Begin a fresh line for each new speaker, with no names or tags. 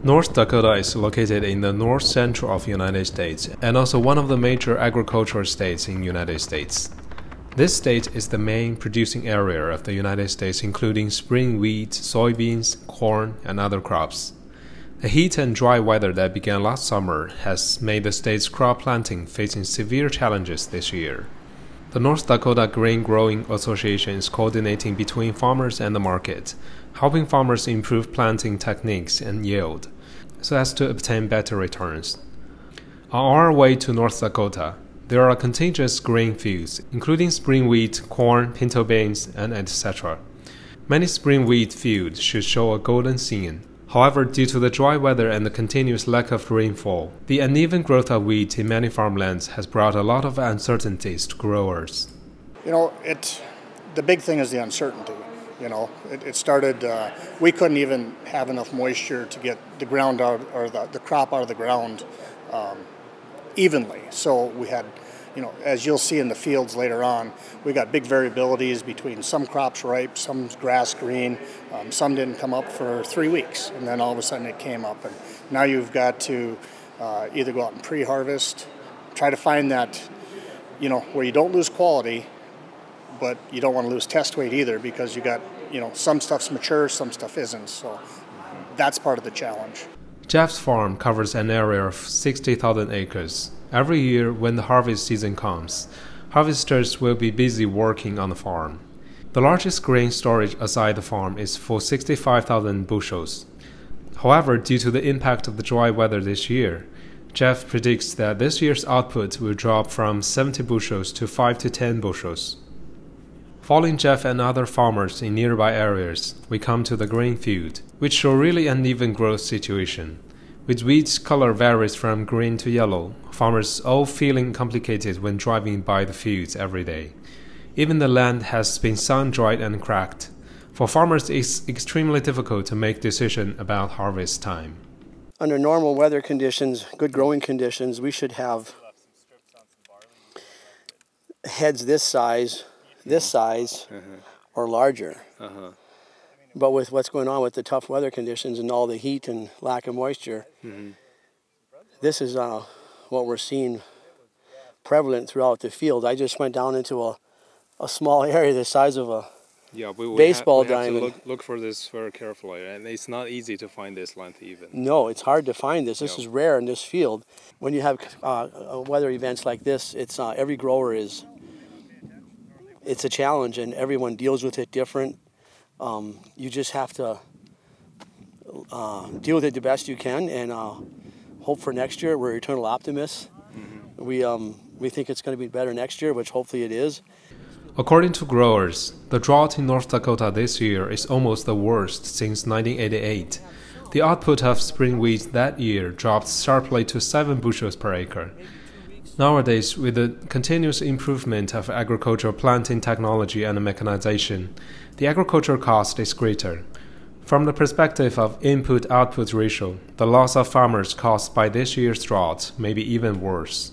North Dakota is located in the north central of the United States and also one of the major agricultural states in the United States. This state is the main producing area of the United States, including spring wheat, soybeans, corn, and other crops. The heat and dry weather that began last summer has made the state's crop planting facing severe challenges this year. The North Dakota Grain Growing Association is coordinating between farmers and the market, helping farmers improve planting techniques and yield, so as to obtain better returns. On our way to North Dakota, there are contiguous grain fields, including spring wheat, corn, pinto beans, and etc. Many spring wheat fields should show a golden scene. However, due to the dry weather and the continuous lack of rainfall, the uneven growth of wheat in many farmlands has brought a lot of uncertainties to growers.
The big thing is the uncertainty. It started, we couldn't even have enough moisture to get the ground out, or the crop out of the ground evenly. So we had, as you'll see in the fields later on, we got big variabilities between some crops ripe, some grass green, some didn't come up for 3 weeks, and then all of a sudden it came up. And now you've got to either go out and pre-harvest, try to find that, where you don't lose quality, but you don't want to lose test weight either, because you got, some stuff's mature, some stuff isn't. So that's part of the challenge.
Jeff's farm covers an area of 60,000 acres. Every year when the harvest season comes, harvesters will be busy working on the farm. The largest grain storage aside the farm is for 65,000 bushels. However, due to the impact of the dry weather this year, Jeff predicts that this year's output will drop from 70 bushels to 5 to 10 bushels. Following Jeff and other farmers in nearby areas, we come to the grain field, which show really uneven growth situation. With wheat's color varies from green to yellow, farmers all feeling complicated when driving by the fields every day. Even the land has been sun-dried and cracked. For farmers, it's extremely difficult to make decisions about harvest time.
Under normal weather conditions, good growing conditions, we should have heads this size, or larger. But with what's going on with the tough weather conditions and all the heat and lack of moisture, this is what we're seeing prevalent throughout the field. I just went down into a small area the size of a baseball diamond.
We have to look for this very carefully, and it's not easy to find this length even.
No, it's hard to find this. This is rare in this field. When you have weather events like this, it's every grower it's a challenge, and everyone deals with it different. You just have to deal with it the best you can, and hope for next year. We're eternal optimists. We think it's going to be better next year, which hopefully it is.
According to growers, the drought in North Dakota this year is almost the worst since 1988. The output of spring wheat that year dropped sharply to 7 bushels per acre. Nowadays, with the continuous improvement of agricultural planting technology and mechanization, the agricultural cost is greater. From the perspective of input-output ratio, the loss of farmers caused by this year's drought may be even worse.